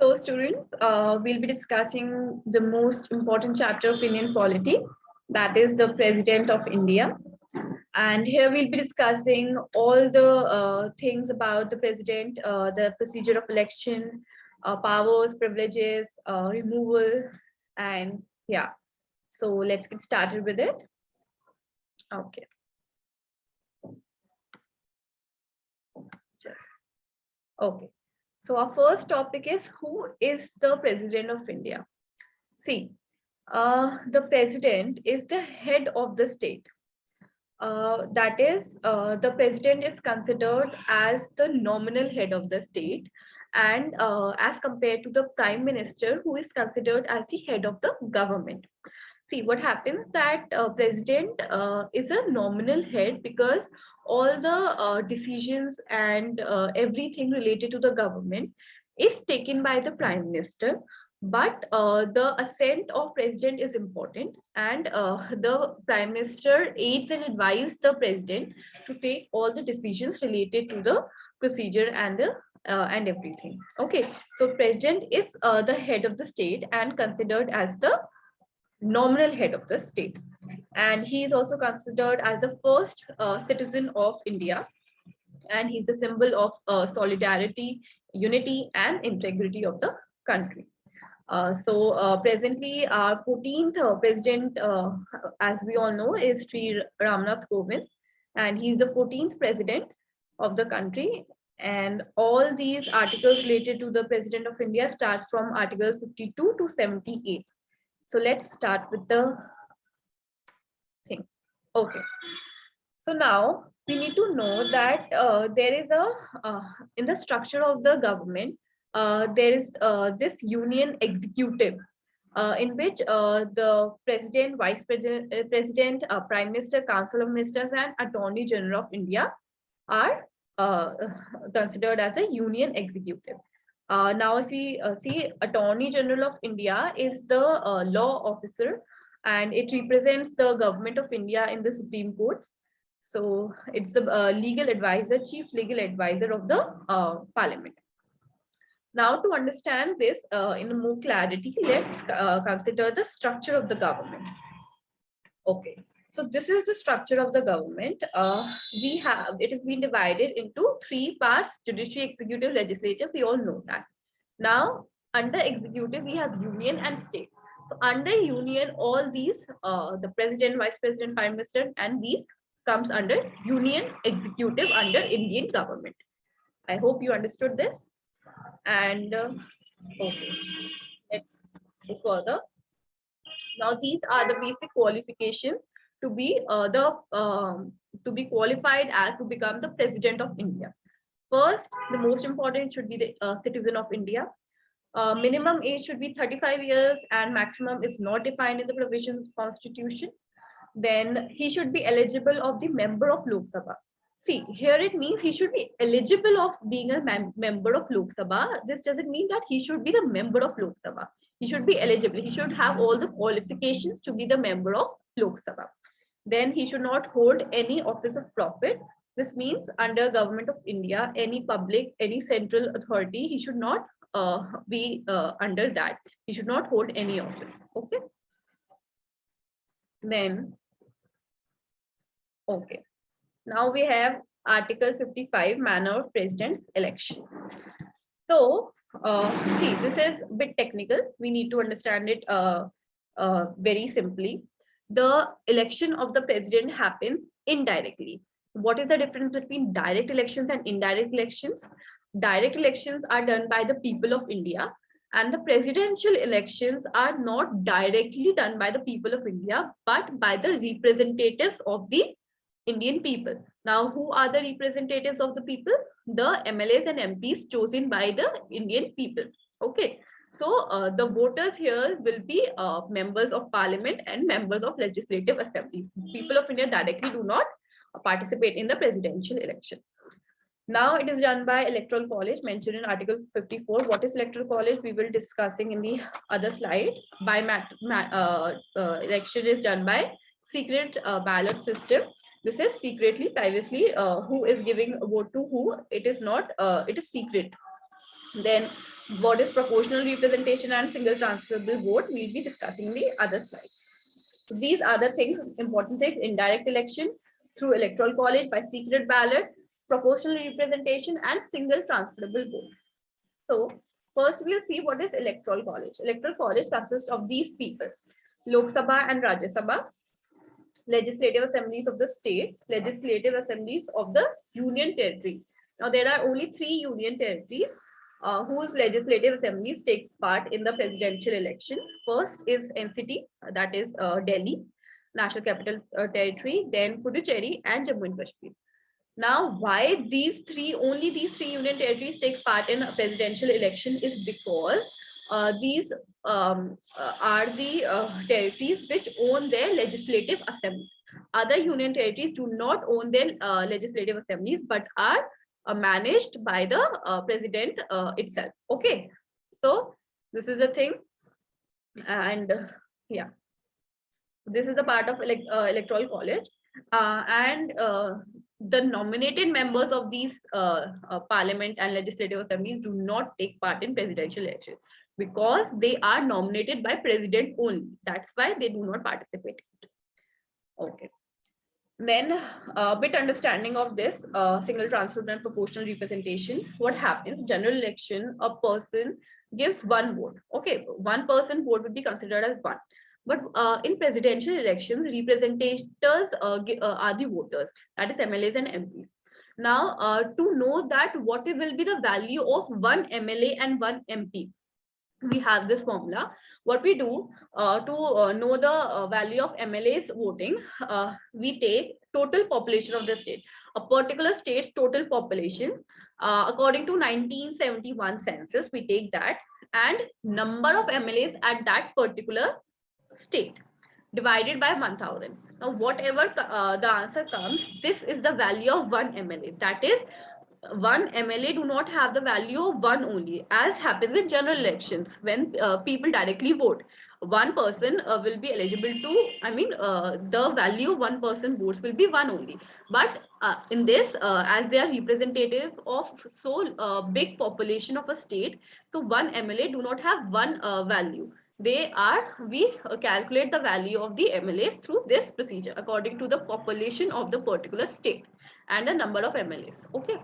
So students, we'll be discussing the most important chapter of Indian polity, that is the President of India. And here we'll be discussing all the things about the president, the procedure of election, powers, privileges, removal, and yeah. So let's get started with it. Okay. Okay. So our first topic is, who is the President of India? See, the president is the head of the state. That is, the president is considered as the nominal head of the state, and as compared to the prime minister, who is considered as the head of the government. See, what happens that president is a nominal head because all the decisions and everything related to the government is taken by the prime minister, but the assent of president is important, and the prime minister aids and advises the president to take all the decisions related to the procedure and the and everything. Okay, so president is the head of the state and considered as the nominal head of the state, and he is also considered as the first citizen of India, and he's the symbol of solidarity, unity, and integrity of the country. Presently, our 14th president, as we all know, is Sri Ramnath Kovind, and he's the 14th president of the country. And all these articles related to the president of India start from Article 52 to 78. So let's start with the thing. Okay. So now we need to know that there is a in the structure of the government, there is this union executive, in which the president, vice president, prime minister, council of ministers, and attorney general of India are considered as a union executive. Now, if we see, Attorney General of India is the law officer, and it represents the government of India in the Supreme Court. So it's a legal advisor, chief legal advisor of the Parliament. Now, to understand this in more clarity, let's consider the structure of the government. Okay. So this is the structure of the government. It has been divided into three parts: judiciary, executive, legislative. We all know that. Now, under executive, we have union and state. So under union, all these, the president, vice president, prime minister, and these comes under union executive under Indian government. I hope you understood this. And okay, let's go further. Now, these are the basic qualifications to be qualified as to become the president of India. First, the most important should be the citizen of India. Minimum age should be 35 years, and maximum is not defined in the provisions of the constitution. Then he should be eligible of the member of Lok Sabha. See, here it means he should be eligible of being a member of Lok Sabha. This doesn't mean that he should be the member of Lok Sabha. He should be eligible. He should have all the qualifications to be the member of Lok Sabha. Then he should not hold any office of profit. This means under government of India, any public, any central authority, he should not be under that. He should not hold any office. Okay. Then, okay. Now we have Article 55, manner of president's election. So, see, this is a bit technical. We need to understand it very simply. The election of the president happens indirectly. What is the difference between direct elections and indirect elections? Direct elections are done by the people of India, and the presidential elections are not directly done by the people of India, but by the representatives of the Indian people. Now, who are the representatives of the people? The MLAs and MPs chosen by the Indian people. Okay. So the voters here will be members of parliament and members of legislative assembly. People of India directly do not participate in the presidential election. Now it is done by electoral college mentioned in Article 54. What is electoral college? We will discussing in the other slide. By election is done by secret ballot system. This is secretly, privacy, who is giving a vote to who. It is not, it is secret. Then what is proportional representation and single transferable vote, we'll be discussing the other slides. So these are the things, important things: indirect election through electoral college by secret ballot, proportional representation, and single transferable vote. So first we'll see what is electoral college. Electoral college consists of these people: Lok Sabha and Rajya Sabha, legislative assemblies of the state, legislative assemblies of the union territory. Now there are only 3 union territories whose legislative assemblies take part in the presidential election. First is NCT, that is Delhi, National Capital Territory, then Puducherry and Jammu and Kashmir. Now, why only these three union territories takes part in a presidential election is because these are the territories which own their legislative assembly. Other union territories do not own their legislative assemblies, but are managed by the president itself. Okay, so this is a thing, and yeah, this is a part of electoral college, and the nominated members of these parliament and legislative assemblies do not take part in presidential elections because they are nominated by president only. That's why they do not participate. Okay. Then a bit understanding of this single transfer and proportional representation. What happens? General election, a person gives one vote. Okay, one person vote would be considered as one. But in presidential elections, representators are the voters, that is MLAs and MPs. Now, to know that what will be the value of one MLA and one MP, we have this formula. What we do to know the value of MLAs voting, we take total population of the state, a particular state's total population, according to 1971 census, we take that, and number of MLAs at that particular state divided by 1000. Now whatever the answer comes, this is the value of one MLA. That is, one MLA do not have the value of one only, as happens in general elections when people directly vote. One person will be eligible to, the value of one person votes will be one only. But in this, as they are representative of so big population of a state, so one MLA do not have one value. We calculate the value of the MLAs through this procedure according to the population of the particular state and the number of MLAs. Okay.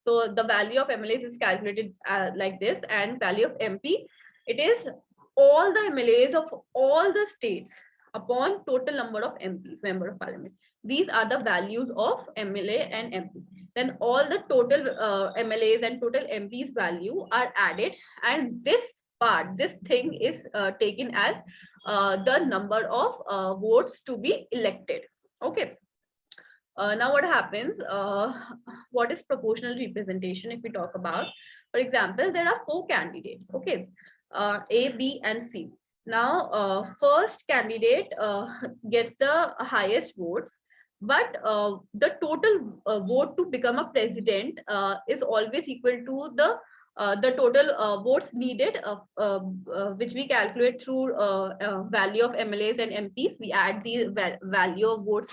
So the value of MLAs is calculated like this, and value of MP, it is all the MLAs of all the states upon total number of MPs, member of parliament. These are the values of MLA and MP. Then all the total MLAs and total MPs value are added, and this thing is taken as the number of votes to be elected. Okay. Now what happens, what is proportional representation? If we talk about, for example, there are 4 candidates. Okay, A, B and C. Now first candidate gets the highest votes, but the total vote to become a president is always equal to the total votes needed, which we calculate through value of MLAs and MPs. We add the value of votes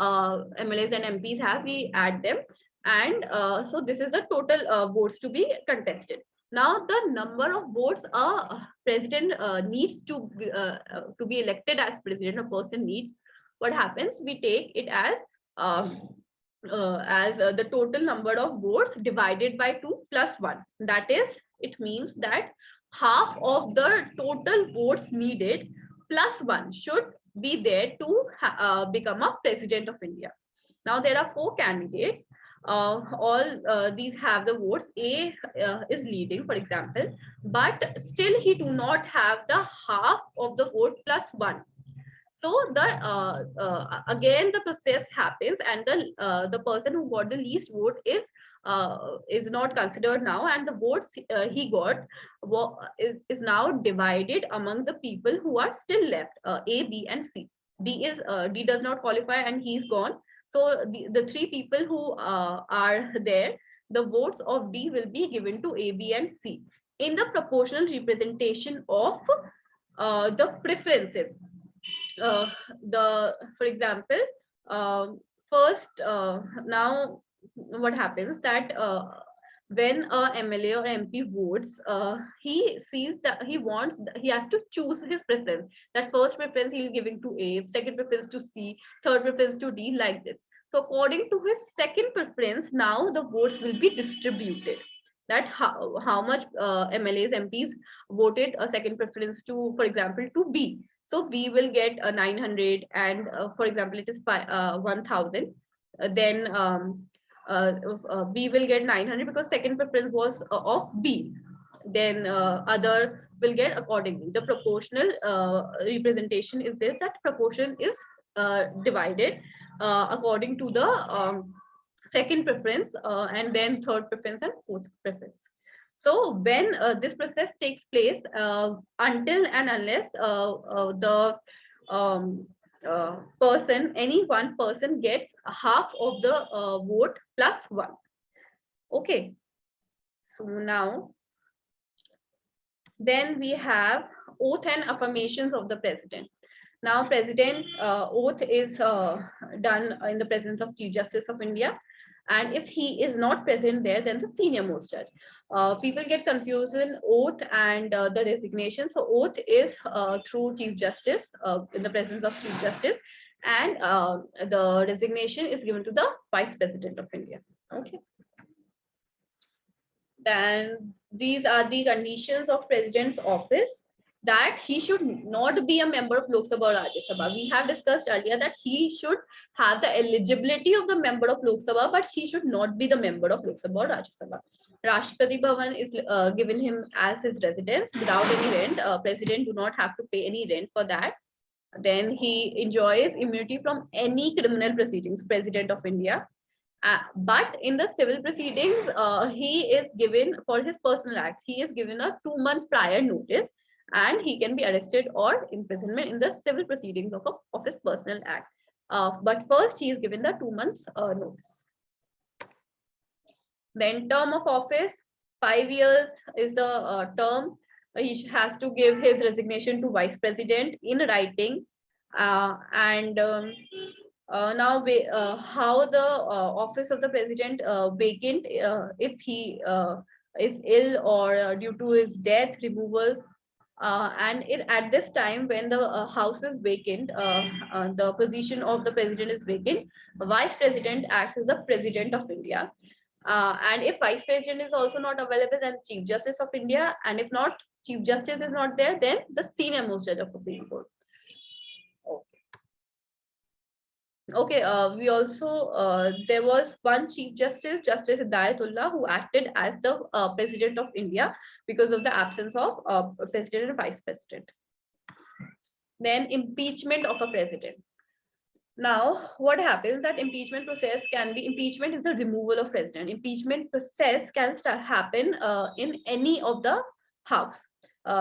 MLAs and MPs have, we add them, and so this is the total votes to be contested. Now the number of votes a president needs to be elected as president, a person needs, what happens, we take it as the total number of votes divided by 2 plus 1. That is, it means that half of the total votes needed plus 1 should be there to become a president of India. Now there are 4 candidates. All these have the votes. A is leading, for example, but still he do not have the half of the vote plus 1. So the again the process happens, and the person who got the least vote is not considered now, and the votes he got is now divided among the people who are still left, A, B and C. D does not qualify and he's gone. So the 3 people who are there, the votes of D will be given to A, B and C in the proportional representation of the preferences. For example, first now what happens that when a MLA or MP votes, he sees that he has to choose his preference. That first preference he'll giving to A, second preference to C, third preference to D, like this. So according to his second preference, now the votes will be distributed. That how much MLAs, MPs voted a second preference to, for example, to B. So B will get a 900, and for example, it is 1000. Then B will get 900 because second preference was of B. Then other will get accordingly. The proportional representation is this, that proportion is divided according to the second preference, and then third preference and fourth preference. So when this process takes place, until and unless the any one person gets half of the vote plus one. Okay. So now, then we have oath and affirmations of the president. Now, president oath is done in the presence of Chief Justice of India. And if he is not present there, then the senior most judge. People get confused in oath and the resignation. So oath is through Chief Justice, in the presence of Chief Justice, and the resignation is given to the Vice President of India. Okay. Then these are the conditions of President's office, that he should not be a member of Lok Sabha or Rajya Sabha. We have discussed earlier that he should have the eligibility of the member of Lok Sabha, but he should not be the member of Lok Sabha or Rajya Sabha. Rashtrapati Bhavan is given him as his residence without any rent. President do not have to pay any rent for that. Then he enjoys immunity from any criminal proceedings, President of India. But in the civil proceedings, he is given, for his personal acts, he is given a 2 months prior notice, and he can be arrested or imprisonment in the civil proceedings of his personal act. But first, he is given the 2 months notice. Then term of office, 5 years is the term. He has to give his resignation to Vice President in writing. Now, how the office of the President vacant if he is ill or due to his death, removal. And at this time, when the house is vacant, the position of the president is vacant, Vice President acts as the President of India. And if Vice President is also not available, then Chief Justice of India. And if not, Chief Justice is not there, then the senior most judge of Supreme Court. Okay, we also, there was one Chief Justice, Justice Hidayatullah, who acted as the President of India because of the absence of President and Vice President. Then impeachment of a president. Now, what happens, that impeachment process can be, impeachment is the removal of president. Impeachment process can happen in any of the house.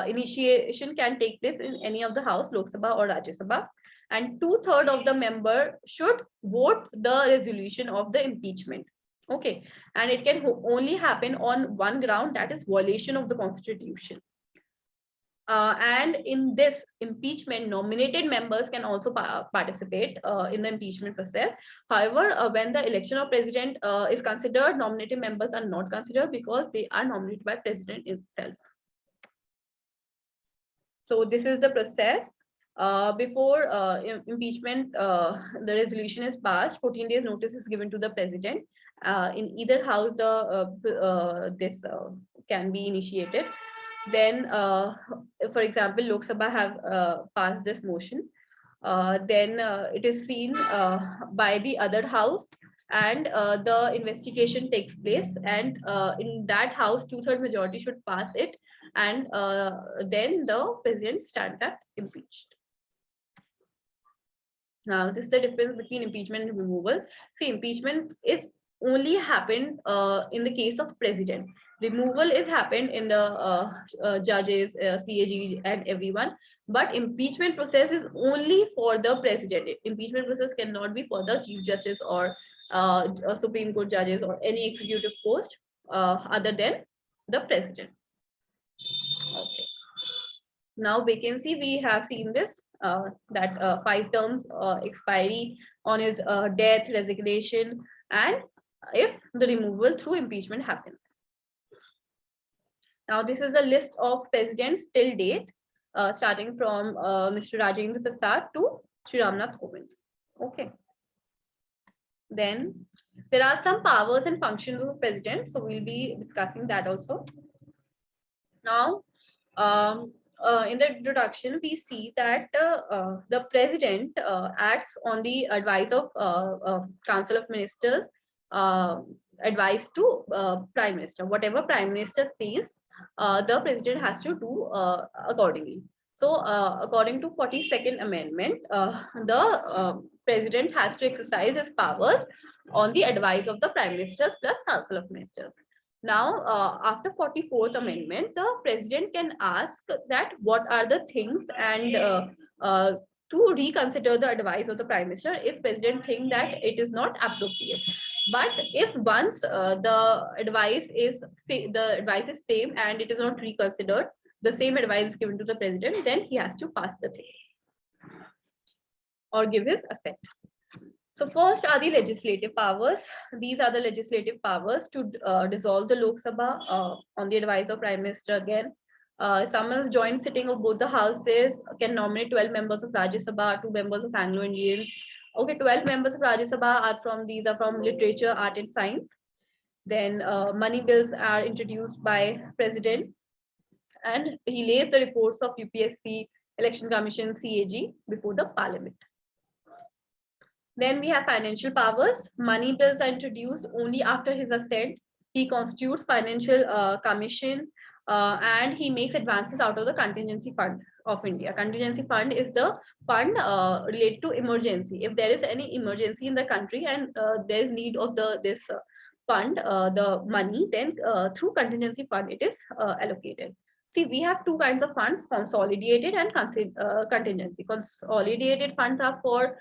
Initiation can take place in any of the house, Lok Sabha or Rajya Sabha. And 2/3 of the member should vote the resolution of the impeachment. Okay, and it can only happen on one ground, that is violation of the constitution. And in this impeachment, nominated members can also participate in the impeachment process. However, when the election of president is considered, nominated members are not considered because they are nominated by president itself. So this is the process. Before impeachment, the resolution is passed, 14 days notice is given to the president. In either house, this can be initiated. Then, for example, Lok Sabha have passed this motion. Then it is seen by the other house, and the investigation takes place. And in that house, 2/3 majority should pass it, and then the president stands at impeached. Now, this is the difference between impeachment and removal. See, impeachment is only happened in the case of president. Removal is happened in the judges, CAG, and everyone. But impeachment process is only for the president. Impeachment process cannot be for the Chief Justice or Supreme Court judges or any executive post other than the president. Okay. Now, vacancy, we have seen this, that 5 terms expiry on his death, resignation, and if the removal through impeachment happens. Now, this is a list of presidents till date, starting from Mr. Rajendra Prasad to Sri Ramnath Kovind. Okay. Then there are some powers and functions of the president, so we'll be discussing that also. Now, in the introduction, we see that the president acts on the advice of Council of Ministers, advice to Prime Minister. Whatever Prime Minister says, the president has to do accordingly. So, according to 42nd Amendment, the president has to exercise his powers on the advice of the Prime Ministers plus Council of Ministers. Now, after 44th Amendment, the president can ask that what are the things and to reconsider the advice of the prime minister if president think that it is not appropriate. But if once the advice is same and it is not reconsidered, the same advice is given to the president, then he has to pass the thing or give his assent. So first are the legislative powers. These are the legislative powers to dissolve the Lok Sabha on the advice of Prime Minister again. Summons joint sitting of both the houses, can nominate 12 members of Rajya Sabha, 2 members of Anglo-Indians. Okay, 12 members of Rajya Sabha are from literature, art and science. Then money bills are introduced by President, and he lays the reports of UPSC, Election Commission, CAG before the Parliament. Then we have financial powers. Money bills are introduced only after his assent. He constitutes financial commission and he makes advances out of the contingency fund of India. Contingency fund is the fund related to emergency. If there is any emergency in the country and there is need of this fund, the money, then through contingency fund it is allocated. See, we have two kinds of funds: consolidated and contingency. Consolidated funds are for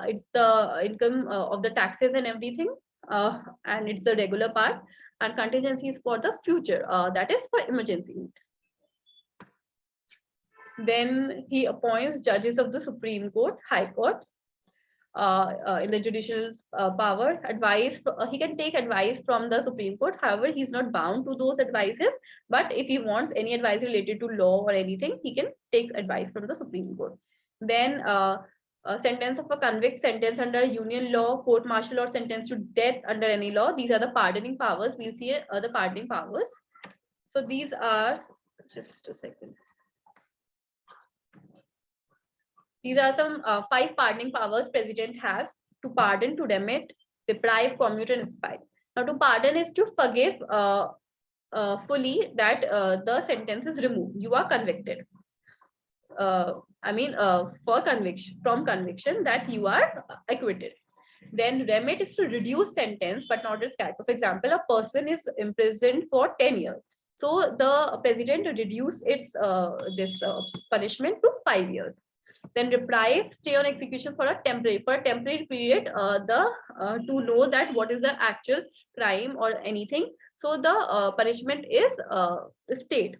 it's the income of the taxes and everything, and it's the regular part. And contingency is for the future, that is for emergency need. Then he appoints judges of the Supreme Court, High Court, in the judicial power. Advice, he can take advice from the Supreme Court. However, he's not bound to those advices. But if he wants any advice related to law or anything, he can take advice from the Supreme Court. Then a sentence of a convict, sentence under union law, court martial, or sentence to death under any law. These are the pardoning powers. We'll see the pardoning powers. So these are, just a second. These are some 5 pardoning powers president has: to pardon, to remit, deprive, commute, and expel. Now, to pardon is to forgive fully that the sentence is removed. You are convicted. For conviction, from conviction that you are acquitted. Then remit is to reduce sentence but not its character. For example, a person is imprisoned for 10 years. So the president reduce its punishment to 5 years. Then deprive, stay on execution for a temporary period, to know that what is the actual crime or anything. So the punishment is stayed.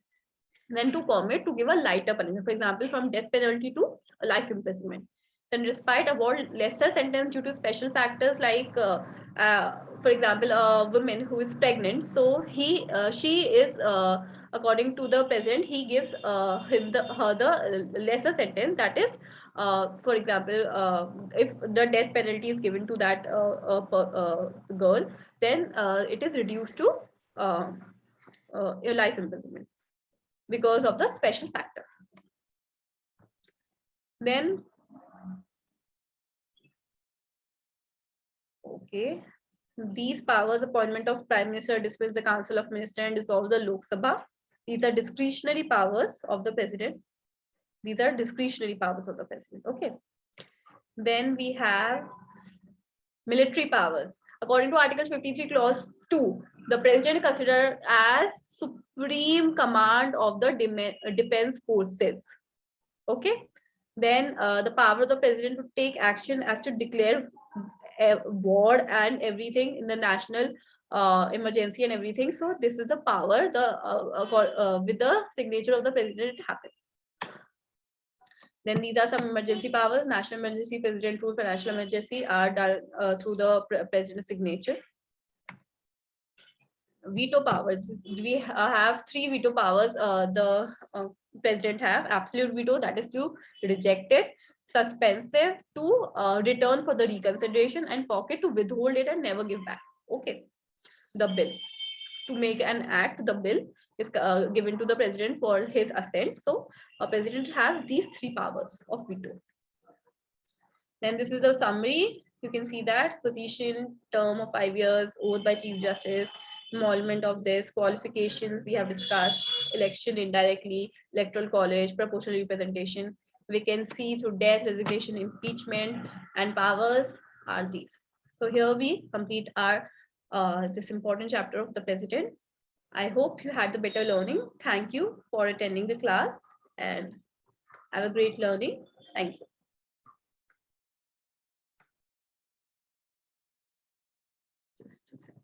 Then to commit, to give a lighter punishment, for example, from death penalty to life imprisonment. Then respite, award lesser sentence due to special factors like, for example, a woman who is pregnant. So she is, according to the president, he gives her the lesser sentence. That is, for example, if the death penalty is given to that girl, then it is reduced to life imprisonment because of the special factor. Then, okay, these powers: appointment of Prime Minister, dismiss the Council of Ministers, and dissolve the Lok Sabha. These are discretionary powers of the president. These are discretionary powers of the president. Okay. Then we have military powers. According to Article 53, Clause 2, the president is considered as supreme command of the defense forces. Okay. Then the power of the president to take action as to declare war and everything in the national emergency and everything. So this is the power with the signature of the president it happens. Then these are some emergency powers: national emergency, president rule, financial emergency are done through the president's signature. veto powers. We have three veto powers. The president have absolute veto, that is to reject it, suspensive to return for the reconsideration, and pocket to withhold it and never give back. Okay, the bill to make an act, the bill is given to the president for his assent. So a president has these three powers of veto. Then this is the summary. You can see that position, term of 5 years, oath by Chief Justice, emolument of this, qualifications we have discussed, election indirectly, electoral college, proportional representation, vacancy through death, resignation, impeachment, and powers are these. So here we complete our this important chapter of the president. I hope you had the better learning. Thank you for attending the class and have a great learning. Thank you. Just a second.